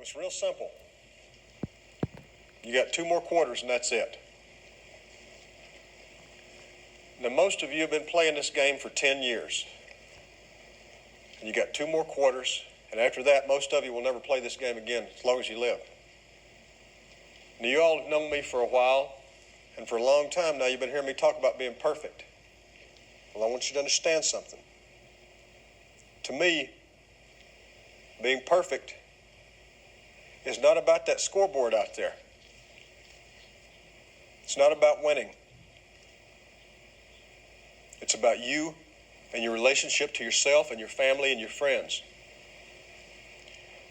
It's real simple. You got 2 more quarters and that's it. Now, most of you have been playing this game for 10 years. And you got 2 more quarters, and after that, most of you will never play this game again as long as you live. Now, you all have known me for a while, and for a long time now, you've been hearing me talk about being perfect. Well, I want you to understand something. To me, being perfect is not about that scoreboard out there. It's not about winning. It's about you and your relationship to yourself and your family and your friends.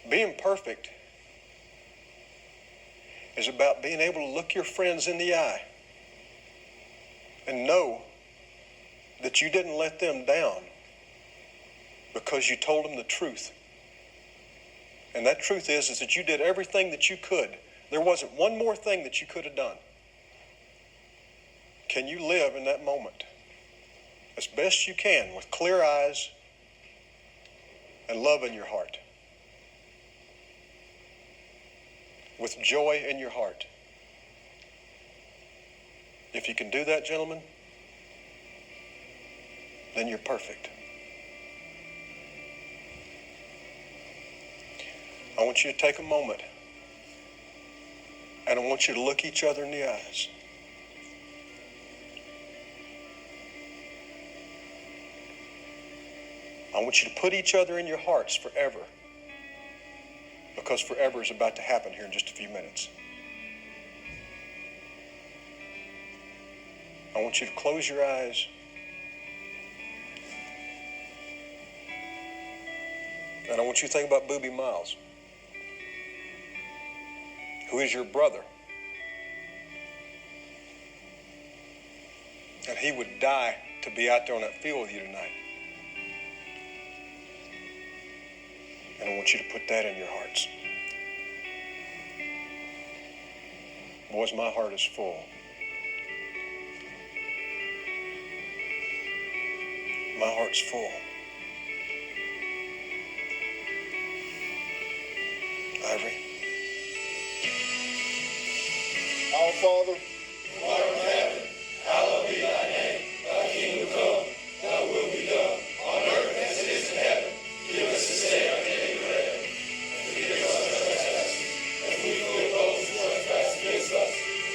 Being perfect is about being able to look your friends in the eye and know that you didn't let them down because you told them the truth. And that truth is that you did everything that you could. There wasn't one more thing that you could have done. Can you live in that moment as best you can with clear eyes and love in your heart? With joy in your heart. If you can do that, gentlemen, then you're perfect. I want you to take a moment and I want you to look each other in the eyes. I want you to put each other in your hearts forever, because forever is about to happen here in just a few minutes. I want you to close your eyes and I want you to think about Boobie Miles, who is your brother. And he would die to be out there on that field with you tonight. And I want you to put that in your hearts. Boys, my heart is full. My heart's full. Ivory. Our Father, who art in heaven, hallowed be thy name. Thy kingdom come, thy will be done, on earth as it is in heaven. Give us this day our daily bread, and forgive us our trespasses, as we forgive those who trespass against us.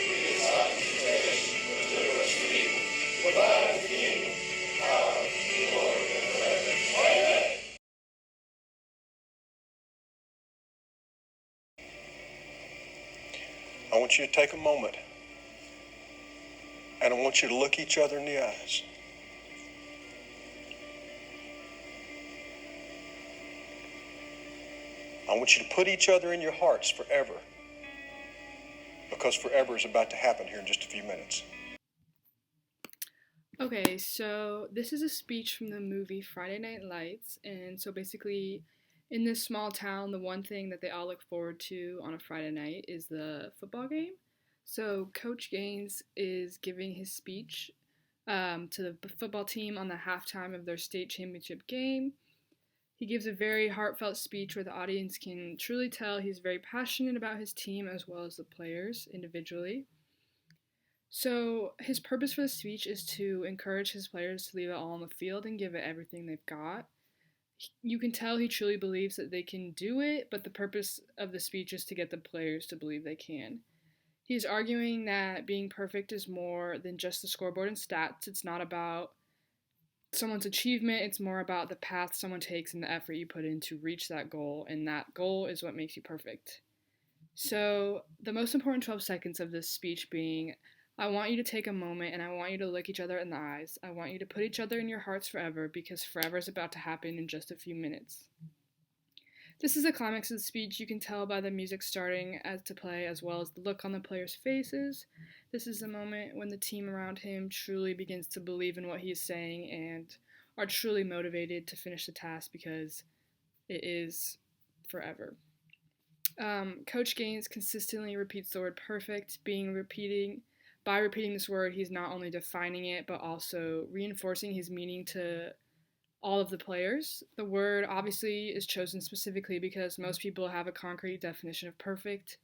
Lead us not into temptation, but deliver us from evil. For thine is the kingdom, the power, the glory, and forever. Amen. I want you to take a moment and I want you to look each other in the eyes. I want you to put each other in your hearts forever, because forever is about to happen here in just a few minutes. Okay, so this is a speech from the movie Friday Night Lights, and so basically in this small town, the one thing that they all look forward to on a Friday night is the football game. So Coach Gaines is giving his speech to the football team on the halftime of their state championship game. He gives a very heartfelt speech where the audience can truly tell he's very passionate about his team as well as the players individually. So his purpose for the speech is to encourage his players to leave it all on the field and give it everything they've got. You can tell he truly believes that they can do it, but the purpose of the speech is to get the players to believe they can. He's arguing that being perfect is more than just the scoreboard and stats. It's not about someone's achievement, it's more about the path someone takes and the effort you put in to reach that goal, and that goal is what makes you perfect. So, the most important 12 seconds of this speech being, I want you to take a moment and I want you to look each other in the eyes. I want you to put each other in your hearts forever, because forever is about to happen in just a few minutes. This is the climax of the speech. You can tell by the music starting as to play, as well as the look on the players' faces. This is the moment when the team around him truly begins to believe in what he is saying and are truly motivated to finish the task, because it is forever. Coach Gaines consistently repeats the word perfect, by repeating this word, he's not only defining it, but also reinforcing his meaning to all of the players. The word obviously is chosen specifically because most people have a concrete definition of perfect,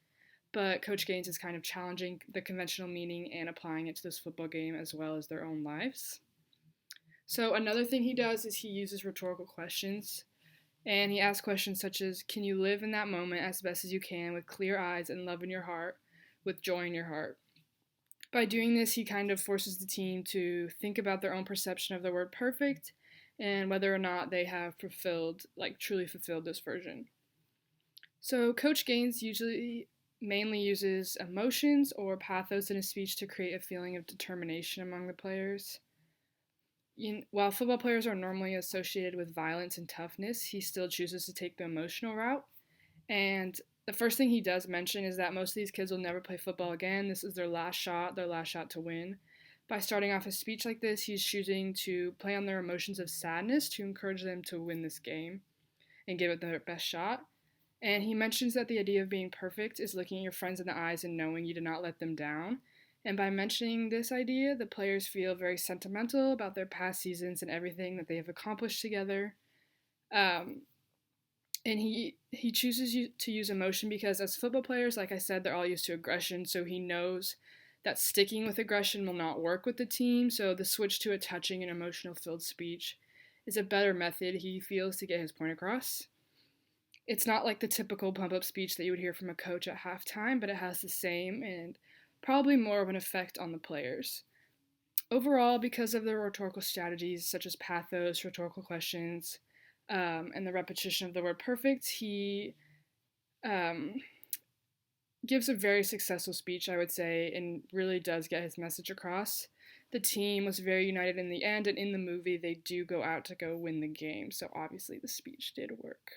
but Coach Gaines is kind of challenging the conventional meaning and applying it to this football game as well as their own lives. So, another thing he does is he uses rhetorical questions, and he asks questions such as, can you live in that moment as best as you can with clear eyes and love in your heart, with joy in your heart? By doing this, he kind of forces the team to think about their own perception of the word perfect and whether or not they have truly fulfilled this version. So, Coach Gaines usually mainly uses emotions or pathos in his speech to create a feeling of determination among the players. While football players are normally associated with violence and toughness, he still chooses to take the emotional route. And the first thing he does mention is that most of these kids will never play football again. This is their last shot to win. By starting off a speech like this, he's choosing to play on their emotions of sadness to encourage them to win this game and give it their best shot. And he mentions that the idea of being perfect is looking at your friends in the eyes and knowing you did not let them down. And by mentioning this idea, the players feel very sentimental about their past seasons and everything that they have accomplished together. And he chooses to use emotion because as football players, like I said, they're all used to aggression, so he knows that sticking with aggression will not work with the team, so the switch to a touching and emotional-filled speech is a better method, he feels, to get his point across. It's not like the typical pump-up speech that you would hear from a coach at halftime, but it has the same and probably more of an effect on the players. Overall, because of the rhetorical strategies such as pathos, rhetorical questions, and the repetition of the word perfect, he gives a very successful speech, I would say, and really does get his message across. The team was very united in the end, and in the movie, they do go out to go win the game, so obviously the speech did work.